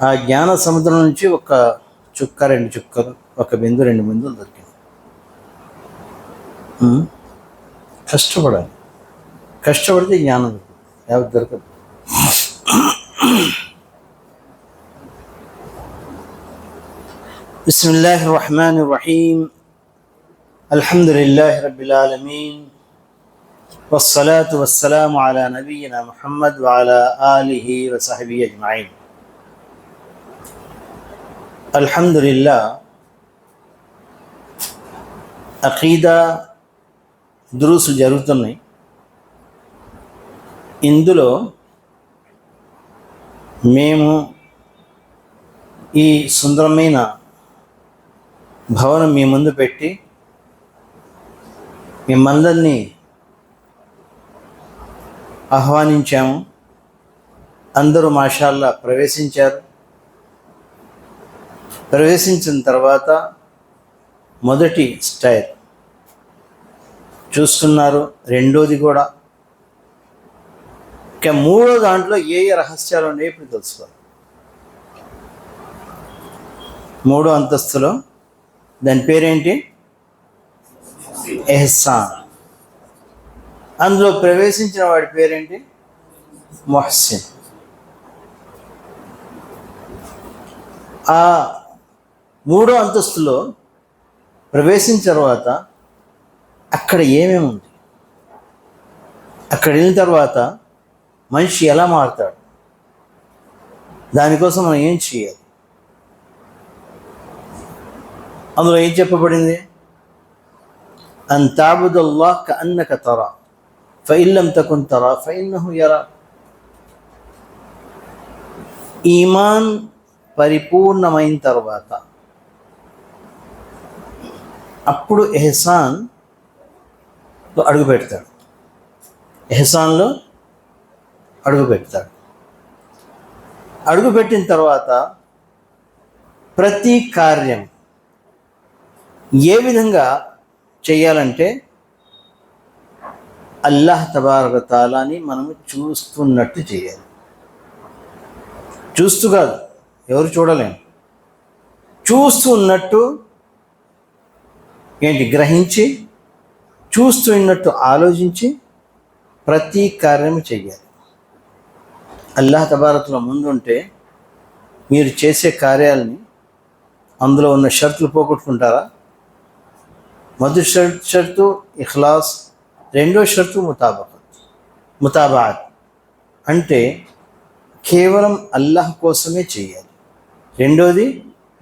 ఆ జ్ఞాన సముద్రం నుంచి ఒక చుక్క, రెండు చుక్కలు, ఒక బిందు, రెండు బిందులు దొరికింది. కష్టపడాలి, కష్టపడితే జ్ఞానం ఎవరికి దొరకదు. బిస్మిల్లాహిర్ రహ్మానిర్ రహీం. అల్హమ్దులిల్లాహి రబ్బిల్ ఆలమీన్. వస్సలాతు వస్సలాము అలా నబియ్యినా ముహమ్మద్ వ అలా ఆలిహి వ సహ్బిహి అజ్మഈన్. అల్హమ్దులిల్లాహ్, అఖీదా దురుసు జరుగుతున్నాయి. ఇందులో మేము ఈ సుందరమైన భవనం మీ ముందు పెట్టి మిమ్మల్ని ఆహ్వానించాము. అందరూ మాషాల్లా ప్రవేశించారు. ప్రవేశించిన తర్వాత మొదటి స్టైర్ చూస్తున్నారు, రెండోది కూడా. ఇక మూడో దాంట్లో ఏ రహస్యాలు ఉన్నాయో ఇప్పుడు తెలుసుకోవాలి. మూడో అంతస్తులో దాని పేరేంటి? ఎహ్సాన్. అందులో ప్రవేశించిన వాడి పేరేంటి? మొహసిన్. ఆ మూడో అంతస్తులో ప్రవేశించిన తర్వాత అక్కడ ఏమేమి ఉంది, అక్కడ వెళ్ళిన తర్వాత మనిషి ఎలా మారుతాడు, దానికోసం మనం ఏం చేయాలి, అందులో ఏం చెప్పబడింది? అన్ తఅబుదల్లాహ్ కఅన్నక తరా ఫఇన్ లమ్ తకున్ తరా ఫఇన్నహు యరా. ఈమాన్ పరిపూర్ణమైన తర్వాత అప్పుడు ఎహ్సాన్లో అడుగు పెడతాడు. ఎహ్సాన్లో అడుగు పెడతాడు. అడుగుపెట్టిన తర్వాత ప్రతి కార్యం ఏ విధంగా చేయాలంటే అల్లాహ్ తబారక తాలాని మనము చూస్తున్నట్టు చేయాలి. చూస్తూ కాదు, ఎవరు చూడలేము, చూస్తున్నట్టు ఏంటి గ్రహించి, చూస్తున్నట్టు ఆలోచించి ప్రతి కార్యం చేయాలి. అల్లాహ్ తబారకుల ముందుంటే మీరు చేసే కార్యాలని అందులో ఉన్న షరతులు పోగొట్టుకుంటారా? మొదటి షరతు ఇఖ్లాస్, రెండో షరతు ముతాబాత్ అంటే కేవలం అల్లాహ్ కోసమే చేయాలి. రెండోది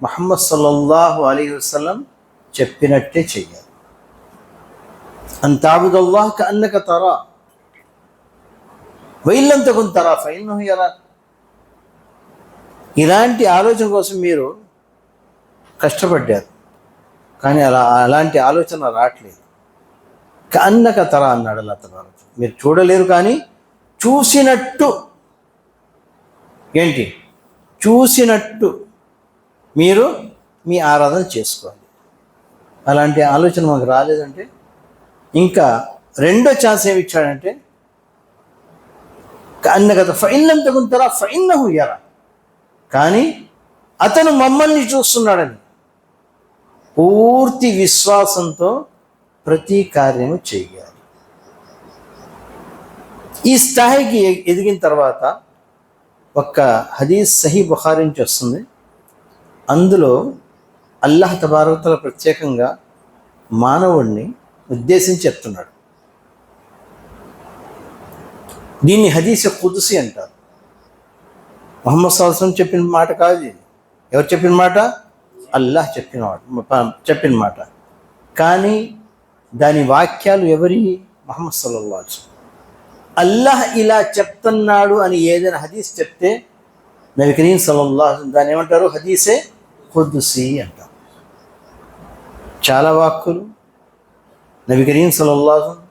ముహమ్మద్ సల్లల్లాహు అలైహి వసల్లం చెప్పినట్టే చేయాలి. అన్ తఅబుదల్లాహ్ కఅన్నక తరా వఇన్ లమ్ తకున్ తరా ఫఇన్నహు యరా. ఇలాంటి ఆలోచన కోసం మీరు కష్టపడ్డారు, కానీ అలాంటి ఆలోచన రావట్లేదు. కఅన్నక తరా అన్నాడు అల్లాహ్ తబారక. మీరు చూడలేరు, కానీ చూసినట్టు, ఏంటి చూసినట్టు మీరు మీ ఆరాధన చేసుకోవాలి. అలాంటి ఆలోచన మాకు రాలేదంటే ఇంకా రెండో ఛాన్స్ ఏమి ఇచ్చాడంటే కఅన్నక ఫఇన్ లమ్ తకున్ తరా ఫఇన్నహు యరా. కానీ అతను మమ్మల్ని చూస్తున్నాడని పూర్తి విశ్వాసంతో ప్రతి కార్యము చేయాలి. ఈ స్థాయికి ఎదిగిన తర్వాత ఒక్క హదీస్ సహీ బుఖారీ నుంచి వస్తుంది. అందులో అల్లాహ్ తబారక తఆలా ప్రత్యేకంగా మానవుడిని ఉద్దేశించి చెప్తున్నాడు. దీన్ని హదీస్ కుదుసి అంటారు. ముహమ్మద్ సల్లల్లాహు అలైహి వసల్లం చెప్పిన మాట కాదు ఇది. ఎవరు చెప్పిన మాట? అల్లాహ్ చెప్పిన మాట. కానీ దాని వాక్యాలు ఎవరి? ముహమ్మద్ సల్లల్లాహు అలైహి వసల్లం. అల్లాహ్ ఇలా చెప్తున్నాడు అని ఏదైనా హదీస్ చెప్తే నబీ కరీం సల్లల్లాహు అలైహి వసల్లం దాన్ని ఏమంటారు? హదీసే కుదుసి అంటారు. చాలా వాక్కులు నబీ కరీం సల్లల్లాహు అలైహి వసల్లం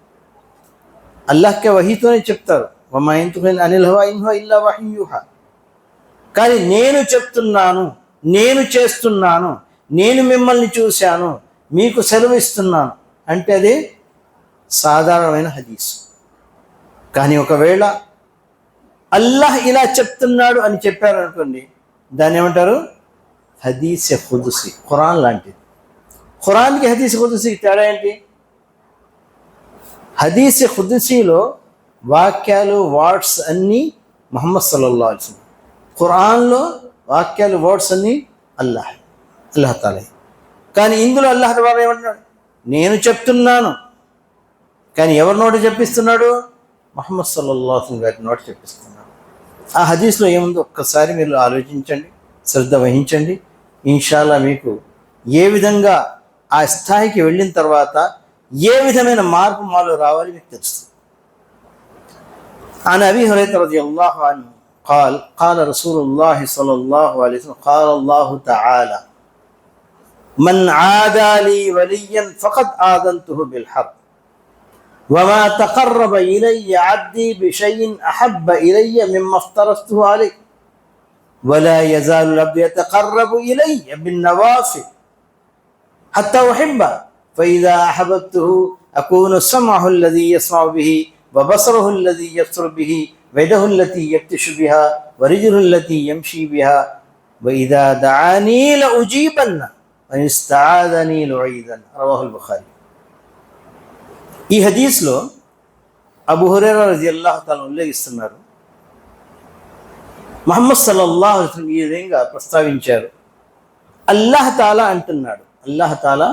అల్లాహ్కే వహీతోనే చెప్తారు. వమా యంతికు అనిల్ హవా ఇన్ హువ ఇల్లా వహ్యున్ యూహా. కానీ నేను చెప్తున్నాను, నేను చేస్తున్నాను, నేను మిమ్మల్ని చూశాను, మీకు సెలవు ఇస్తున్నాను అంటే అది సాధారణమైన హదీస్. కానీ ఒకవేళ అల్లాహ్ ఇలా చెప్తున్నాడు అని చెప్పారనుకోండి, దాన్ని ఏమంటారు? హదీస్ ఖుదుసి, ఖురాన్ లాంటిది. ఖురాన్కి హదీస్ ఖుదుసికి తేడా ఏంటి? హదీస్ ఖుదుసిలో వాక్యాలు, వర్డ్స్ అన్నీ ముహమ్మద్ సల్లల్లాహు అలైహి వసల్లం. ఖురాన్లో వాక్యాలు, వర్డ్స్ అన్నీ అల్లాహ్ తాలా. కానీ ఇందులో అల్లాహ్ తఆలా ఏమంటున్నాడు? నేను చెప్తున్నాను, కానీ ఎవరి నోట చెప్పిస్తున్నాడు? ముహమ్మద్ సల్లల్లాహు అలైహి వసల్లం గారి నోట చెప్పిస్తున్నాడు. ఆ హదీస్లో ఏముందో ఒక్కసారి మీరు ఆలోచించండి, శ్రద్ధ వహించండి. ఇన్షాల్లా మీకు ఏ విధంగా ఆ స్థాయికి వెళ్ళిన తర్వాత ఏ విధమైన మార్పు మాలో రావాలి మీకు తెలుస్తుంది. عن أبي هريرة رضي الله عنه قال قال رسول الله صلى الله عليه وسلم قال الله تعالى من عادى لي وليا فقد آذنته بالحرب وما تقرب إلي عبدي بشيء أحب إلي مما افترضته عليه ولا يزال العبد يتقرب إلي بالنوافل حتى أحبه فإذا أحببته أكون سمعه الذي يسمع به وبصره الذي يبصر به ويده التي يبطش بها ورجله التي يمشي بها وإذا دعاني لأجيبن وإن استعاذني لأعيذن رواه البخاري. ఈ హదీస్లో అబూ హురైరా రజియల్లాహు తఆలా ఉల్లేఖిస్తున్నారు, ముహమ్మద్ సల్లల్లాహు అలైహి వసల్లం ఈ విధంగా ప్రస్తావించారు. అల్లాహ్ తాలా అంటున్నాడు, అల్లాహ్ తాలా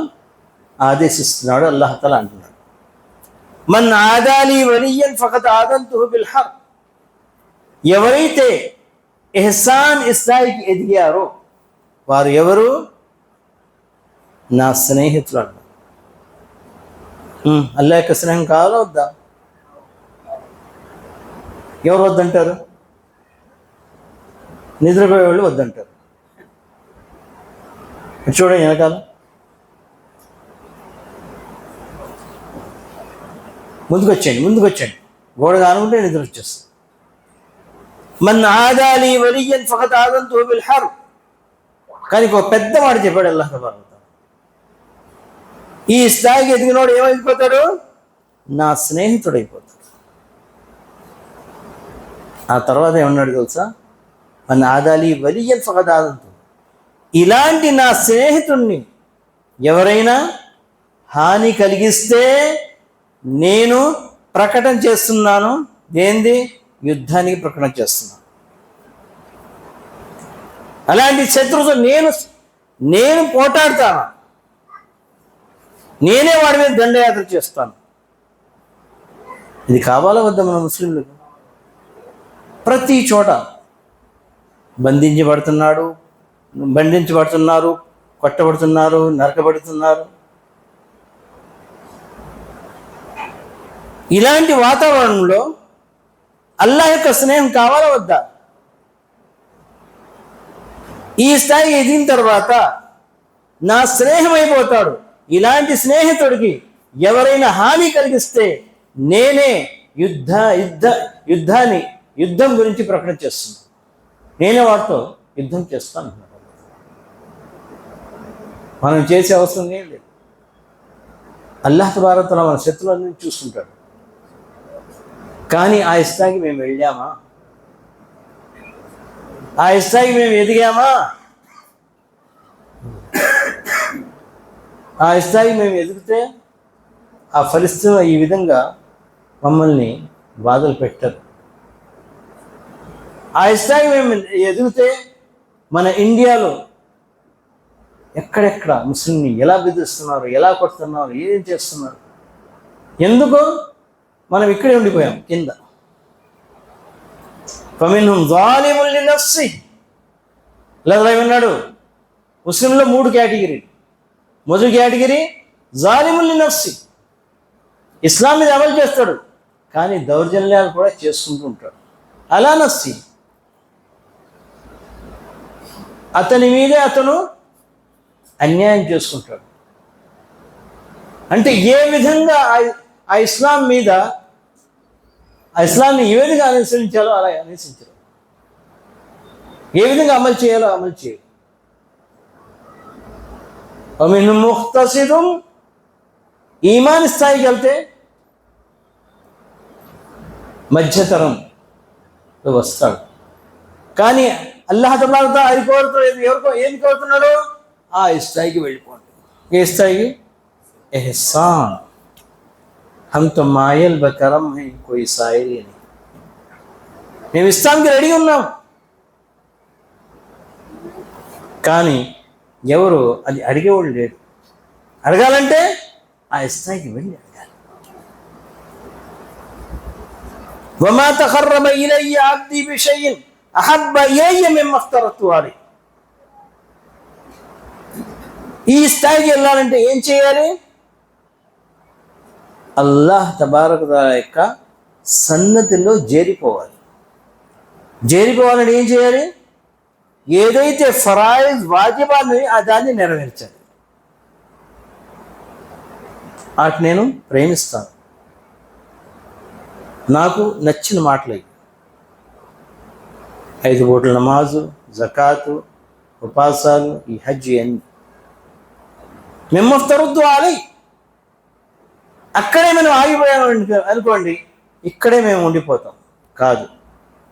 ఆదేశిస్తున్నాడు, అల్లాహ్ తాలా అంటున్నాడు, మన్ ఆదాలి వలియన్ ఫఖద్ ఆదంతుహు బిల్ హర్బ్. ఎవరైతే ఇహ్సాన్ స్థాయికి ఎదిగారో వారు ఎవరు? నా స్నేహితులు అన్నారు. అల్లాహ్ యొక్క స్నేహం కావాలా వద్దా? ఎవరు వద్దంటారు? నిద్రపోయే వాళ్ళు వద్దంటారు. చూడండి వెనకాల, ముందుకొచ్చండి. గోడ కానుకుంటే నిద్ర వచ్చేస్తుంది. Mann ఆదాలి వలియన్ ఫఖద్ ఆదంతుహు bill herb. కానీ ఒక పెద్ద మాట చెప్పాడు అల్లాహ్ తబారక. ఈ స్థాయికి ఎదిగినోడు ఏమైపోతాడు? నా స్నేహితుడైపోతాడు. ఆ తర్వాత ఏమన్నాడు తెలుసా? మన ఆదాలి వలియన్ ఫఖద్ ఆదంతు. ఇలాంటి నా స్నేహితుణ్ణి ఎవరైనా హాని కలిగిస్తే నేను ప్రకటన చేస్తున్నాను. ఏంది? యుద్ధానికి ప్రకటన చేస్తున్నాను. అలాంటి శత్రువుతో నేను పోటాడతాను, నేనే వాడి మీద దండయాత్ర చేస్తాను. ఇది కావాలా వద్దా మన ముస్లింలకు? ప్రతి చోట బంధించబడుతున్నారు, కొట్టబడుతున్నారు, నరకబడుతున్నారు. ఇలాంటి వాతావరణంలో అల్లాహ్ యొక్క స్నేహం కావాలా వద్దా? ఈ స్థాయి ఎదిగిన తర్వాత నా స్నేహం అయిపోతాడు. ఇలాంటి స్నేహితుడికి ఎవరైనా హాని కలిగిస్తే నేనే యుద్ధం గురించి ప్రకటన చేస్తున్నాను, నేనే వాటితో యుద్ధం చేస్తాను. మనం చేసే అవసరం ఏం లేదు. అల్లాహ్ తబారక తఆలా మన శత్రువులను చూస్తుంటాడు. కానీ ఆ స్థాయికి మేము వెళ్ళామా? ఆ స్థాయికి మేము ఎదిగామా? ఆ స్థాయికి మేము ఎదిగితే ఆ ఫలిస్తీన్ ఈ విధంగా మమ్మల్ని బాధలు పెట్టరు. ఆ స్థాయికి మేము ఎదిగితే మన ఇండియాలో ఎక్కడెక్కడ ముస్లింని ఎలా బెదిరిస్తున్నారు, ఎలా కొడుతున్నారు, ఏం చేస్తున్నారు? ఎందుకు? మనం ఇక్కడే ఉండిపోయాం కింద. ఫమిన్హుం జాలిమున్ లినఫ్సి. లేదా ఏమన్నాడు? ముస్లింలో 3 కేటగిరీ. మొదటి కేటగిరీ జాలిమున్ లినఫ్సి, ఇస్లాం మీద అమలు చేస్తాడు కానీ దౌర్జన్యాలు కూడా చేసుకుంటూ ఉంటాడు. అలా నఫ్సి, అతని మీదే అతను అన్యాయం చేసుకుంటాడు. అంటే ఏ విధంగా ఆ ఇస్లాం మీద, ఆ ఇస్లాంని ఏ విధంగా అనుసరించాలో అలా అనుసరించరు, ఏ విధంగా అమలు చేయాలో అమలు చేయరు. వమిన్హుం ముఖ్తసిదున్, ఈమాన్ స్థాయికి వెళ్తే మధ్యతరం వస్తాడు. కానీ అల్లాహ్ తబారక అది కోరుతున్నాడు. ఎవరికో ఏం కోరుతున్నాడు? ఆ స్థాయికి వెళ్ళిపోండి. ఏ స్థాయికి? ఎహ్సాన్. హమ్ తో మాయల్ బకరమ్ హై కోయి సాయిల్ అని. మేము ఇస్తానికి రెడీ ఉన్నాం, కానీ ఎవరు అది అడిగేవాళ్ళు లేరు. అడగాలంటే ఆ స్థాయికి వెళ్ళి అడగాలి. వమా తఖర్రబ ఇలయ్య అబ్దీ బిషైఇన్ అహబ్బ ఇలయ్య మిమ్మా ఇఫ్తరతు అలైహి. ఈ స్థాయికి వెళ్ళాలంటే ఏం చేయాలి? అల్లాహ్ తబారక తఆలా యొక్క సన్నతిలో చేరిపోవాలి. చేరిపోవాలంటే ఏం చేయాలి? ఏదైతే ఫరాయిజ్ వాజిబాన్ని దాన్ని నెరవేర్చాలి. వాటి నేను ప్రేమిస్తాను, నాకు నచ్చిన మాటలు 5 పూటల నమాజు, జకాతు, ఉపాసాలు, ఈ హజ్ అన్ని. మిమ్మా ఇఫ్తరతు అలైహి. అక్కడే మనం ఆగిపోయాము అనుకోండి, ఇక్కడే మేము ఉండిపోతాం. కాదు,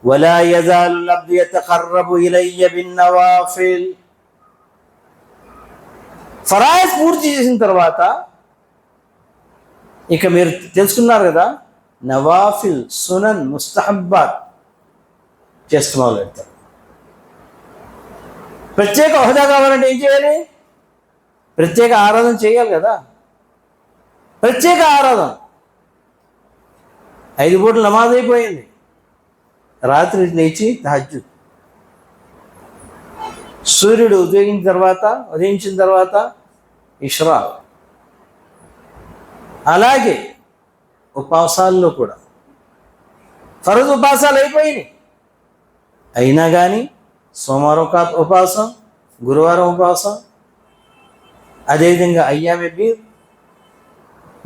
వలా యజాలు అబ్దు యతఖర్రబు ఇలయ్య బిన్నవాఫిల్. ఫరాయిజ్ పూర్తి చేసిన తర్వాత ఇక మీరు తెలుసుకున్నారు కదా, నవాఫిల్, సునన్, ముస్తహబ్బాత్ చేస్తూ మొదలు పెడతారు. ప్రత్యేక హోదా కావాలంటే ఏం చేయాలి? ప్రత్యేక ఆరాధన చేయాలి కదా. ప్రత్యేక ఆరాధన. 5 పూటల నమాజ్ అయిపోయింది, రాత్రి లేచి తహజ్జుద్. సూర్యుడు ఉదయించిన తర్వాత ఇష్రాక్. అలాగే ఉపవాసాల్లో కూడా ఫరజ్ ఉపవాసాలు అయిపోయినాయి. అయినా కానీ సోమవారం ఉపవాసం, గురువారం ఉపవాసం, అదేవిధంగా అయ్యామే బీర్,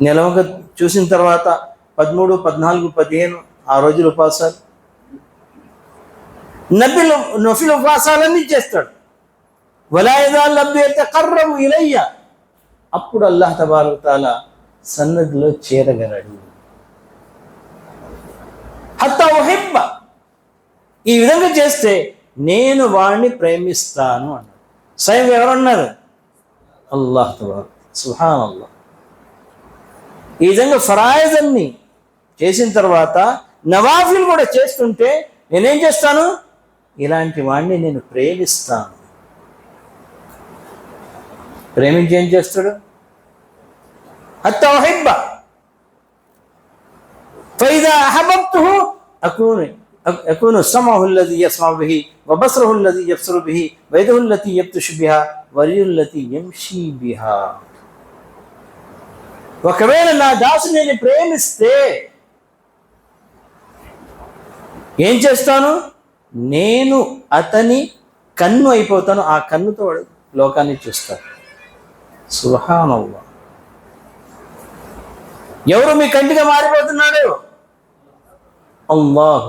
నెలవంక చూసిన తర్వాత 13, 14, 15 ఆ రోజులు ఉపవాసాలు. నఫిల్ ఉపవాసాలన్నీ చేస్తాడు. వలా యజాలు అబ్దు యతఖర్రబు ఇలయ్య. అప్పుడు అల్లాహ్ తబారక తఆలా సన్నదిలో చేరగలడు. హత్తా ఉహిబ్బ. ఈ విధంగా చేస్తే నేను వాడిని ప్రేమిస్తాను అన్నాడు. స్వయం ఎవరన్నారు? అల్లాహ్ తబారక. సుబ్హానల్లాహ్. ఈ విధంగా ఫరాయిజ్ అన్ని చేసిన తర్వాత నవాఫిల్ కూడా చేస్తుంటే నేనేం చేస్తాను? ఇలాంటి వాడిని నేను ప్రేమిస్తాను. ప్రేమించి ఏం చేస్తాడు? హత్తా ఉహిబ్బ. ఫైదా అహబబ్తుహు అకూను సమహు అల్లదీ యస్మఉ బిహి వబసరుహు అల్లదీ యబ్సరు బిహి వయదుహు అల్లతీ యబ్తుషు బిహా వరియహు అల్లతీ యమ్షీ బిహా. ఒకవేళ నా దాసుని నేను ప్రేమిస్తే ఏం చేస్తాను? నేను అతని కన్ను అయిపోతాను. ఆ కన్నుతో వాడు లోకాన్ని చూస్తాడు. సుబ్హానల్లాహ్. ఎవరు మీ కంటిగా మారిపోతున్నాడు? అల్లాహ్.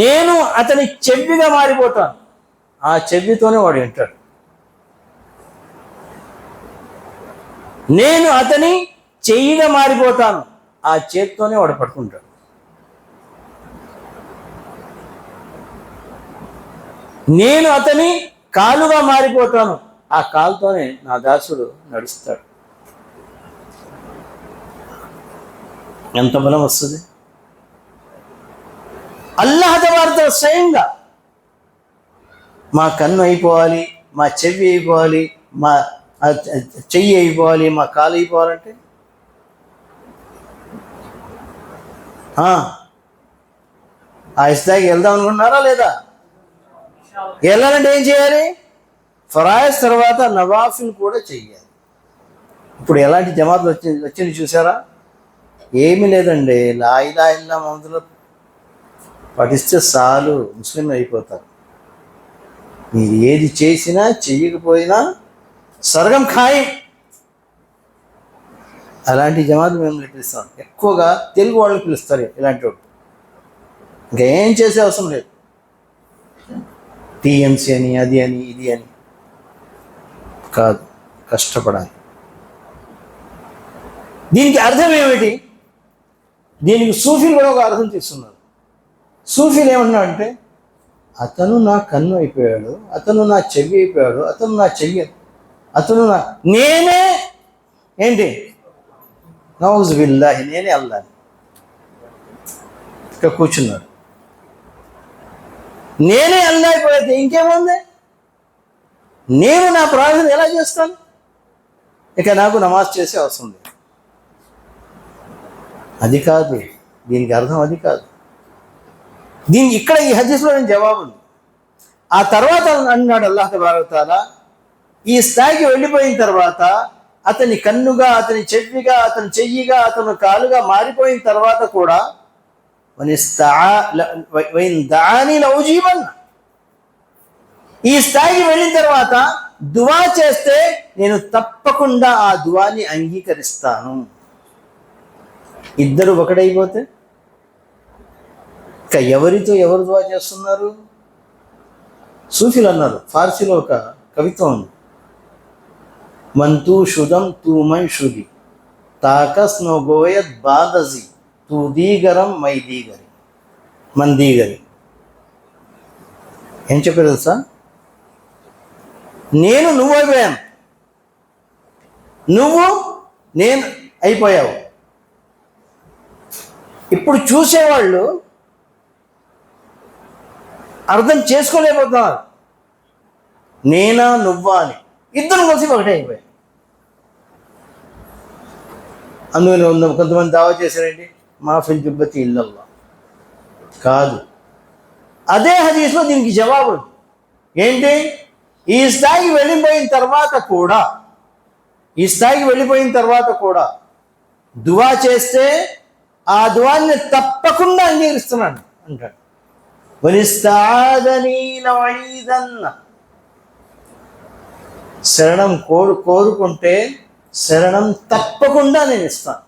నేను అతని చెవిగా మారిపోతాను. ఆ చెవితోనే వాడు వింటాడు. నేను అతని చెయ్యిగా మారిపోతాను. ఆ చేతితోనే వాడు పట్టుకుంటాడు. నేను అతని కాలుగా మారిపోతాను. ఆ కాలుతోనే నా దాసుడు నడుస్తాడు. ఎంత బలం వస్తుంది! అల్లాహ్ తబారక తఆలా స్వయంగా మా కన్ను అయిపోవాలి, మా చెవి అయిపోవాలి, మా చెయ్యి అయిపోవాలి, మా కాలు అయిపోవాలంటే ఆ స్థాయికి వెళ్దాం అనుకుంటున్నారా లేదా? వెళ్ళాలంటే ఏం చేయాలి? ఫరాయిజ్ తర్వాత నవాఫిల్ కూడా చెయ్యాలి. ఇప్పుడు ఎలాంటి జమాతులు వచ్చింది చూసారా? ఏమీ లేదండి, లా ఇలాహ ఇల్లల్లాహ్ ముహమ్మదులో పఠిస్తే చాలు ముస్లిం అయిపోతారు. మీరు ఏది చేసినా చెయ్యకపోయినా స్వర్గం ఖాయం. అలాంటి జమాతులు మేము పిలుస్తాం. ఎక్కువగా తెలుగు వాళ్ళు పిలుస్తారు ఇలాంటి వాళ్ళు. ఇంకా ఏం చేసే అవసరం లేదు. టీఎంసీ అని, అది అని, ఇది అని కాదు, కష్టపడాలి. దీనికి అర్థం ఏమిటి? దీనికి సూఫీలు కూడా ఒక అర్థం తీస్తున్నారు. సూఫీలు ఏమన్నారంటే, అతను నా కన్ను అయిపోయాడు, అతను నా చెవి అయిపోయాడు, అతను నేనే ఏంటి నౌజు బిల్లాహి, నేనే అల్లాని ఇక్కడ కూర్చున్నాడు. నేనే అల్లా అయిపోతే ఇంకేముంది? నేను నా ప్రార్థన ఎలా చేస్తాను? ఇక నాకు నమాజ్ చేసే అవసరం లేదు. అది కాదు దీనికి అర్థం, అది కాదు. ఇక్కడ ఈ హదీస్లో నేను జవాబు ఉంది. ఆ తర్వాత అన్నాడు అల్లాహ్ తబారక తఆలా, ఈ స్థాయికి వెళ్ళిపోయిన తర్వాత అతని కన్నుగా, అతని చెవిగా, అతని చెయ్యిగా, అతని కాలుగా మారిపోయిన తర్వాత కూడా ఈ స్థాయికి వెళ్ళిన తర్వాత దువా చేస్తే నేను తప్పకుండా ఆ దువాని అంగీకరిస్తాను. ఇద్దరు ఒకటైపోతే ఇక ఎవరితో ఎవరు దువా చేస్తున్నారు? సూఫీలు అన్నారు, ఫార్సీలో ఒక కవిత్వం ఉంది, మంతూ శుదం తూమై శుది తాకస్ నో గోయత్ బాదజి తూ దీగరం మై దీగరి మన్ దీగరి. ఏం చెప్పారు తెలుసా? నేను నువ్వు అయిపోయాను, నువ్వు నేను అయిపోయావు. ఇప్పుడు చూసేవాళ్ళు అర్థం చేసుకోలేకపోతున్నారు, నేనా నువ్వా అని. ఇద్దరు కలిసి ఒకటే అయిపోయాయి. అందుకని కొంతమంది దావా చేశారండి, మాఫిల్ జుబ్బతి ఇల్లల్లా. కాదు, అదే హదీస్లో దీనికి జవాబు ఏంటి? ఈ స్థాయికి వెళ్ళిపోయిన తర్వాత కూడా దువా చేస్తే ఆ దువాని తప్పకుండా అంగీకరిస్తున్నాను అంటాడు. శరణం కోరుకుంటే శరణం తప్పకుండా నేను ఇస్తాను.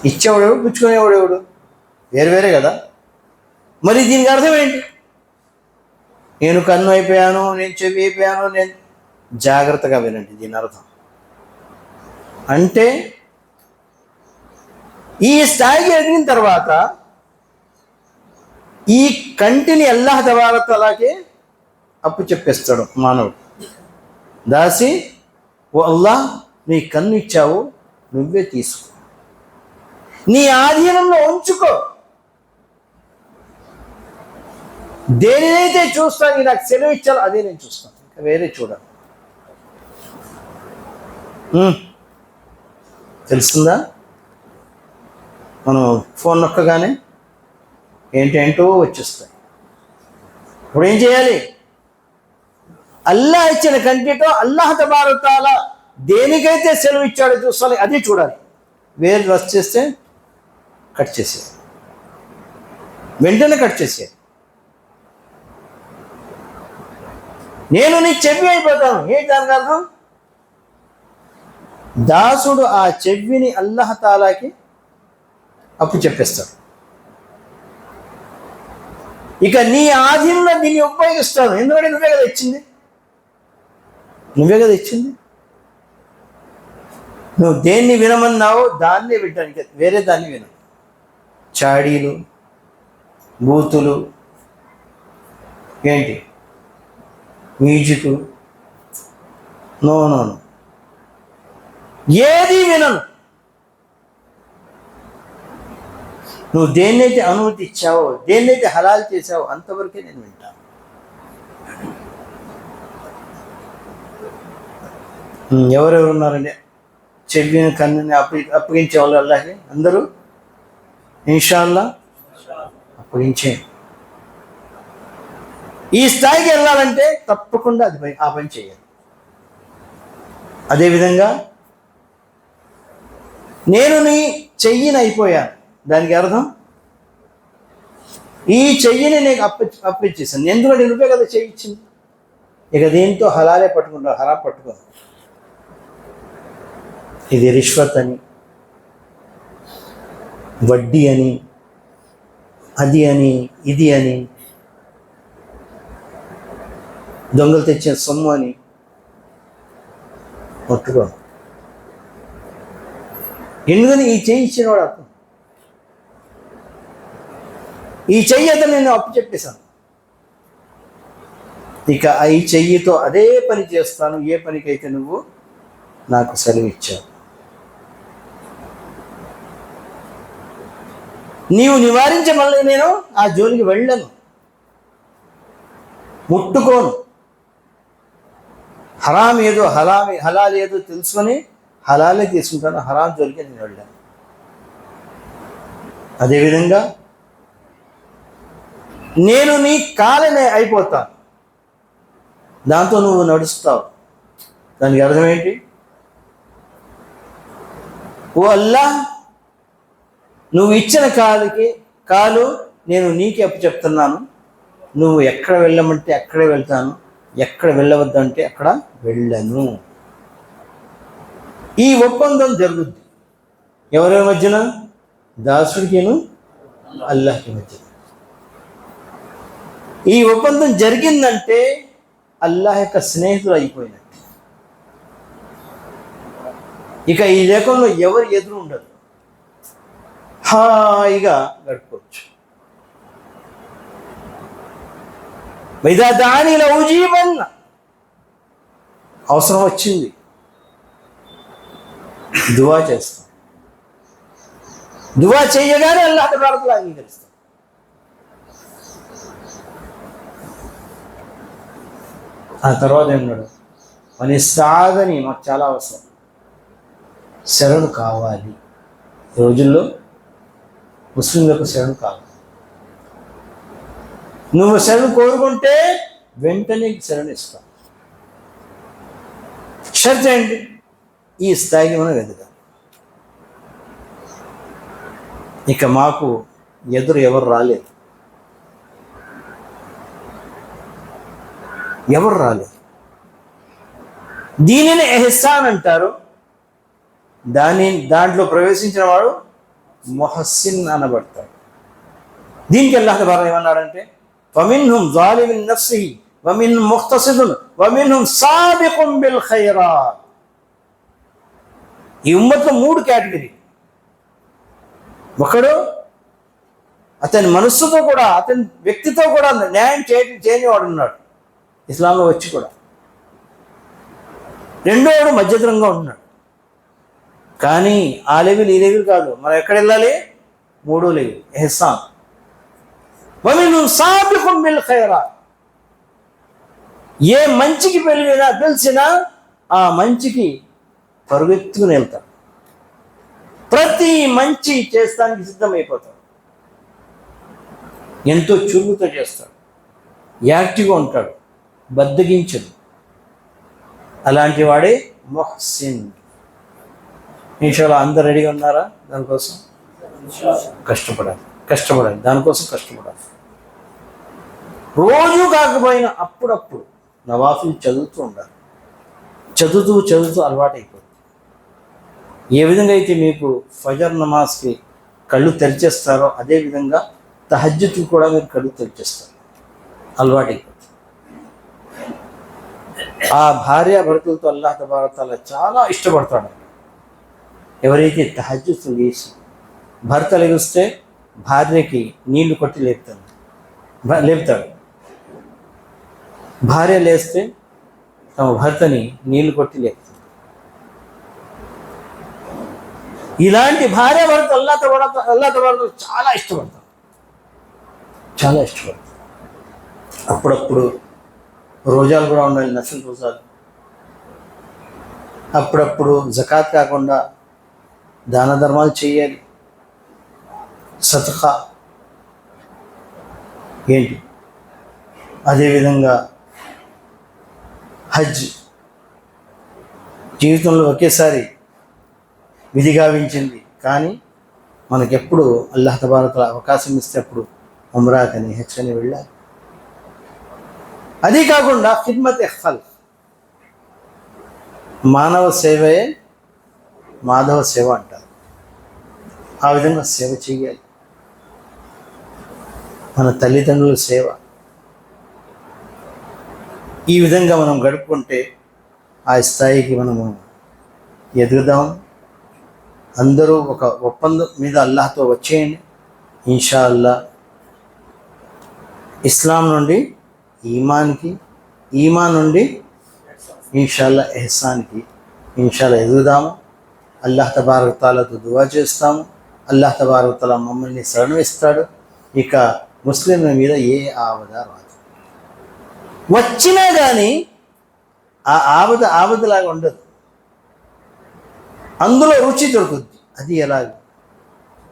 ఇచ్చేవాడెవడు, పుచ్చుకునేవాడెవడు? వేరే కదా. మరి దీనికి అర్థం ఏంటి? నేను కన్ను అయిపోయాను, నేను చెవి అయిపోయాను, నేను జాగ్రత్తగా వినండి. దీని అర్థం అంటే ఈ స్థాయికి ఎదిగిన తర్వాత ఈ కంటిని అల్లాహ్ తబారక తఆలాకే అప్పు చెప్పేస్తాడు మానవుడు. దాసి, ఓ అల్లాహ్, నీ కన్ను ఇచ్చావు, నువ్వే తీసుకో, నీ ఆధీనంలో ఉంచుకో. దేనినైతే చూస్తాను, నాకు సెలవు ఇచ్చాలో అదే నేను చూస్తాను, ఇంకా వేరే చూడాలి. తెలుస్తుందా? మనం ఫోన్ నొక్కగానే ఏంటేంటో వచ్చేస్తాయి. ఇప్పుడు ఏం చేయాలి? అల్లాహ్ ఇచ్చిన కంటితో అల్లాహ్ తబారక తఆలా దేనికైతే సెలవు ఇచ్చాడో చూస్తాను, అదే చూడాలి. వేరు రస్ చేస్తే కట్ చేసే, వెంటనే కట్ చేసే. నేను నీ చెవి అయిపోతాను. ఏంటి దానికి అర్థం? దాసుడు ఆ చెవిని అల్లాహ్ తాలాకి అప్పు చెప్పేస్తాడు. ఇక నీ ఆధీనంలో దీన్ని ఉపయోగిస్తాను. ఎందుకంటే నువ్వే కదా ఇచ్చింది. నువ్వు దేన్ని వినమన్నావో దాన్నే వినడానికి, వేరే దాన్ని విను. చాడీలు, బూతులు, ఏంటి మ్యూజిక్, నో, ఏది వినను. నువ్వు దేన్నైతే అనుమతి ఇచ్చావో, దేన్నైతే హలాల్ చేసావో అంతవరకే నేను వింటాను. ఎవరెవరు ఉన్నారండి చెవిని కన్నుని అప్పగించే వాళ్ళు అల్లాహ్కి? అందరూ ఇన్షాల్లా అప్పగించే. ఈ స్థాయికి వెళ్ళాలంటే తప్పకుండా ఆ పని చేయాలి. అదేవిధంగా నేను నీ చెయ్యిని అయిపోయాను, దానికి అర్థం ఈ చెయ్యిని నేను అప్పిచ్చేసాను. ఎందుకంటే నువ్వే కదా చెయ్యి ఇచ్చింది. ఇక దీంతో హలాలే పట్టుకుంటావు, హరాం పట్టుకో. ఇది రిష్వత్ అని, వడ్డీ అని, అది అని, ఇది అని, దొంగలు తెచ్చిన సొమ్ము అని పట్టుకో. ఎందుకని ఈ చేయి ఇచ్చినవాడు అర్థం. ఈ చెయ్యి అతను నేను అప్పు చెప్పేశాను, ఇక ఈ చెయ్యితో అదే పని చేస్తాను, ఏ పనికైతే నువ్వు నాకు సెలవు ఇచ్చావు. నీవు నివారించే మళ్ళీ నేను ఆ జోలికి వెళ్ళను, ముట్టుకోను. హరాం ఏదో హలాల్ ఏదో తెలుసుకొని హలాలే తీసుకుంటాను, హరాం జోలికి నేను వెళ్ళాను. అదేవిధంగా నేను నీ కాలనే అయిపోతాను, దాంతో నువ్వు నడుస్తావు. దానికి అర్థం ఏంటి? ఓ అల్లా, నువ్వు ఇచ్చిన కాలు నేను నీకే అప్పు చెప్తున్నాను. నువ్వు ఎక్కడ వెళ్ళమంటే అక్కడే వెళ్తాను, ఎక్కడ వెళ్ళవద్దంటే అక్కడ వెళ్ళను. ఈ ఒప్పందం జరుగుద్ది ఎవరి మధ్యన? దాసుడికిను అల్లాహ్కి మధ్య. ఈ ఒప్పందం జరిగిందంటే అల్లాహ్ యొక్క స్నేహితులు అయిపోయినట్టు. ఇక ఈ లోకంలో ఎవరు ఎదురు ఉండదు, హాయిగా గడుపుకోవచ్చు. వైదా దానిలో ఉజీవన్న, అవసరం వచ్చింది దువా చేస్తాం, దువా చేయగానే అల్లాహ్ తబారకులు అంగీకరిస్తాం. ఆ తర్వాత ఏమన్నాడు? మన సాధని మాకు చాలా అవసరం, శరణు కావాలి. ఈ రోజుల్లో ముస్లింలకు శరణు కావాలి. నువ్వు శరణు కోరుకుంటే వెంటనే శరణు ఇస్తావు. షర్త్ ఏంటి? ఈ స్థాయికి మనం ఎదగాలి. ఇక మాకు ఎదురు ఎవరు రాలేదు, ఎవరు రాలేదు. దీనిని ఎహ్సాన్ అంటారు. దాంట్లో ప్రవేశించిన వాడు ముహస్సిన్ అనబడతాడు. దీనికి అల్లాహ్ తబారక ఏమన్నాడంటే, ఫమిన్హుం జాలిమున్ నఫ్సిహి వమిన్హుం ముఖ్తసిదున్ వమిన్హుం సాబికున్ బిల్ ఖైరాత్. ఈ ఉమ్మత్లో 3 కేటగిరీ. ఒకడు అతని మనస్సుతో కూడా, అతని వ్యక్తితో కూడా న్యాయం చేయని వాడు ఉన్నాడు ఇస్లాంలో వచ్చి కూడా. రెండోవాడు మధ్యతరంగా ఉన్నాడు. కానీ ఆ లెవెల్ ఈ లెవెల్ కాదు. మనం ఎక్కడ వెళ్ళాలి? 3వ లెవెల్ ఎహ్సాన్. వమిన్హుం సాబికున్ బిల్ ఖైరాత్. ఏ మంచికి పిలిచినా ఆ మంచికి పరుగెత్తుకుని వెళ్తాడు. ప్రతి మంచి చేస్తానికి సిద్ధమైపోతాడు. ఎంతో చురుకుతో చేస్తాడు, యాక్టివ్గా ఉంటాడు, బద్దగించడు. అలాంటి వాడే ముహ్సిన్. ఇన్షాల్లా అందరు రెడీగా ఉన్నారా? దానికోసం కష్టపడాలి, దానికోసం కష్టపడాలి. రోజు కాకపోయినా అప్పుడప్పుడు నవాఫిల్ చదువుతూ ఉండాలి. చదువుతూ అలవాటు అయిపోతుంది. ఏ విధంగా అయితే మీకు ఫజర్ నమాజ్కి కళ్ళు తెరిచేస్తారో అదేవిధంగా తహజ్జుద్కి కూడా మీరు కళ్ళు తెరిచేస్తారు, అలవాటు అయిపోతుంది. ఆ భార్యాభర్తలతో అల్లాహ్ తబారక తఆలా చాలా ఇష్టపడతాడు. ఎవరైతే తహజ్జుద్ చేసి భర్త లెగిస్తే భార్యకి నీళ్లు కొట్టి లేపుతాడు, భార్య లేస్తే తమ భర్తని నీళ్లు కొట్టి లేపుతాడు. ఇలాంటి భార్యాభర్త అల్లాహ్ తబారక చాలా ఇష్టపడతాడు. అప్పుడప్పుడు రోజాలు కూడా ఉండాలి, నఫిల్ రోజాలు. అప్పుడప్పుడు జకాత్ కాకుండా దాన ధర్మాలు చేయాలి, సదకా ఏంటి. అదేవిధంగా హజ్ జీవితంలో ఒకేసారి విధి గావించింది, కానీ మనకెప్పుడు అల్లాహ్ తబారక అవకాశం ఇస్తే అప్పుడు ఉమ్రా కానీ హజ్ కానీ వెళ్ళాలి. అది కాకుండా ఖిద్మత్ ఖల్క్, మానవ సేవయే మాధవ సేవ అంటారు. ఆ విధంగా సేవ చేయాలి. మన తల్లిదండ్రుల సేవ. ఈ విధంగా మనం గడుపుకుంటే ఆ స్థాయికి మనము ఎదుగుదాం. అందరూ ఒక ఒప్పందం మీద అల్లాహ్తో వచ్చేయండి. ఇన్షా అల్లా ఇస్లాం నుండి ఈమాన్కి, ఈమాన్ నుండి ఇన్షాల్లా ఎహ్సాన్కి ఇన్షాల్లా ఎదుగుదాము. అల్లాహ్ తబారక్ తాలాతో దువా చేస్తాము. అల్లాహ్ తబారక్ తాలా మమ్మల్ని శరణిస్తాడు. ఇక ముస్లింల మీద ఏ ఆపద రాదు. వచ్చినా కానీ ఆ ఆపదలాగా ఉండదు, అందులో రుచి దొరుకుద్ది. అది ఎలాగ?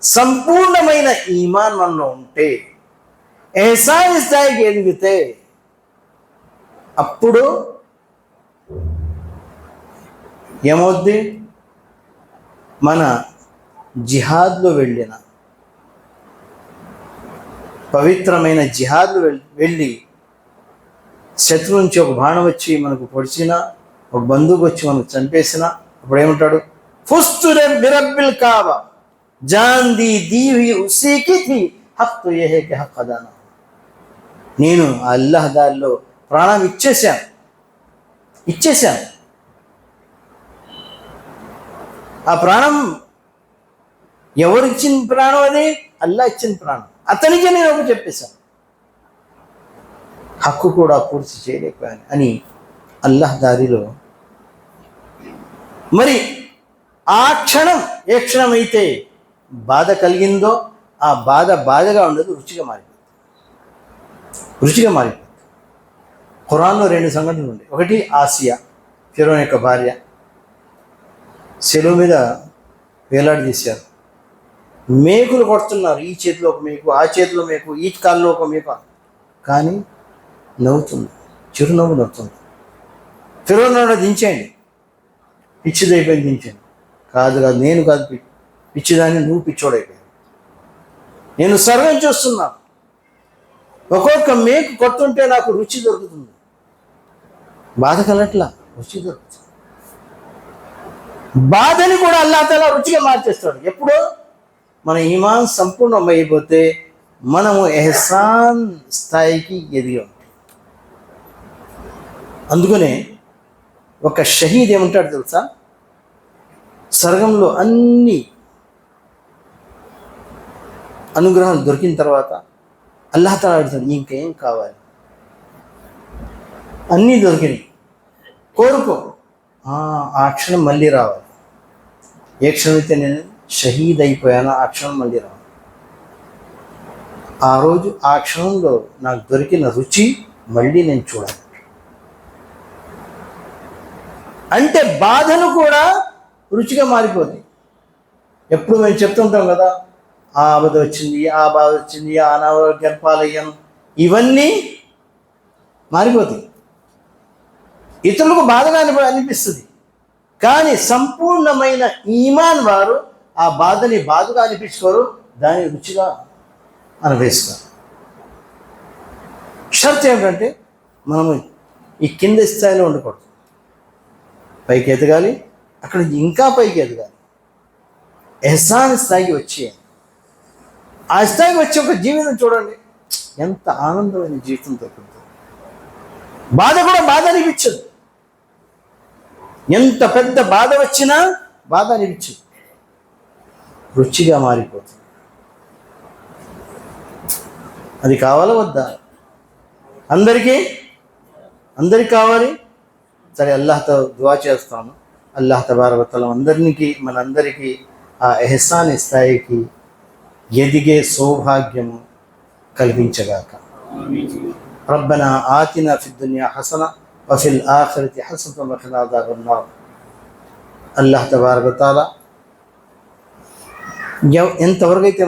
సంపూర్ణమైన ఈమాన్ మనలో ఉంటే, ఎహ్సాన్ స్థాయికి ఎదిగితే, అప్పుడు ఏమవుద్ది? మన జిహాద్లో వెళ్ళిన, పవిత్రమైన జిహాద్లో వెళ్ళి శత్రు నుంచి ఒక బాణం వచ్చి మనకు పొడిచినా, ఒక బంధువుకు వచ్చి మనకు చంపేసినా, అప్పుడు ఏమంటాడు? ఫుస్తు బిరబ్బిల్ కాబా జాన్ ది దీవి ఉసీకి థీ హక్ తో యే హై కి హక్ అదా నా. నేను అల్లాహ్ దారిలో ప్రాణం ఇచ్చేశాను. ఆ ప్రాణం ఎవరు ఇచ్చిన ప్రాణం? అది అల్లాహ్ ఇచ్చిన ప్రాణం. అతనికే నేను ఒకటి చెప్పేశాను, హక్కు కూడా పూర్తి చేయలేకపోయాను అని అల్లాహ్ దారిలో. మరి ఆ క్షణం ఏ క్షణం అయితే బాధ కలిగిందో, ఆ బాధగా ఉండదు, రుచిగా మారిపోతుంది. ఖురాన్లో 2 సంఘటనలు ఉన్నాయి. ఒకటి ఆసియా, ఫిరోన్ యొక్క భార్య, సెలవు మీద వేలాడదీశారు. మేకులు కొడుతున్నారు, ఈ చేతిలో ఒక మేకు, ఆ చేతిలో మేకు, ఈ కాల్లో ఒక మేకు, కానీ నవ్వుతుంది, చిరునవ్వు నవ్వుతుంది. ఫిరోన్ దించేయండి, పిచ్చిదైపోయింది, దించండి. కాదు నేను కాదు పిచ్చిదాన్ని, నువ్వు పిచ్చోడైపోయావు. నేను సర్వం చేస్తున్నాను, ఒక్కొక్క మేకు కొడుతుంటే నాకు రుచి దొరుకుతుంది. బాధ కలట్లా, రుచి దొరుకుతుంది. బాధని కూడా అల్లాహ్ తఆలా రుచిగా మార్చేస్తాడు. ఎప్పుడు? మన ఈమాన్ సంపూర్ణమైపోతే, మనము ఎహ్సాన్ స్థాయికి ఎదిగి ఉంటాం. అందుకనే ఒక షహీద్ ఏమంటాడు తెలుసా? స్వర్గంలో అన్ని అనుగ్రహాలు దొరికిన తర్వాత అల్లాహ్ తఆలా అడుగుతాడు, ఇంకేం కావాలి? అన్నీ దొరికినాయి, కోరుకో. ఆ క్షణం మళ్ళీ రావాలి. ఏ క్షణం అయితే నేను షహీద్ అయిపోయానో ఆ క్షణం మళ్ళీ రావాలి. ఆ రోజు ఆ క్షణంలో నాకు దొరికిన రుచి మళ్ళీ నేను చూడాలి. అంటే బాధను కూడా రుచిగా మారిపోతుంది. ఎప్పుడు మేము చెప్తుంటాం కదా, ఆ ఆపద వచ్చింది, ఆ బాధ వచ్చింది, ఆ అనారోగ్యం పాలయ్యాను, ఇవన్నీ మారిపోతాయి. ఇతరులకు బాధగా అనిపిస్తుంది, కానీ సంపూర్ణమైన ఈమాన్ వారు ఆ బాధని బాధగా అనిపించుకోరు, దాన్ని రుచిగా అనుభవిస్తారు. షరత్ ఏమిటంటే, మనము ఈ కింద స్థాయిలో ఉండకూడదు, పైకి ఎదగాలి. అక్కడ నుంచి ఇంకా పైకి ఎదగాలి, ఎహ్సాన్ స్థాయికి వచ్చేయాలి. ఆ స్థాయికి వచ్చి ఒక జీవితం చూడండి, ఎంత ఆనందమైన జీవితం దొరుకుతుంది. బాధ కూడా బాధ అనిపించదు. ఎంత పెద్ద బాధ వచ్చినా బాధ అనిపించదు, రుచిగా మారిపోతుంది. అది కావాలా వద్దా? అందరికీ కావాలి. సరే, అల్లాహ్తో దువా చేస్తాము. అల్లాహ్ తబారక తఆలా మనందరికీ ఆ ఎహ్సాన్ స్థాయికి ఎదిగే సౌభాగ్యము కల్పించగాక. రబ్బనా ఆతినా ఫిద్ దునియా హసన వఫిల్ ఆఖిరతి హసనతన్ వఖినా అజాబన్నార్. అల్లాహ్ తబారక తఆలా ఎంతవరకు అయితే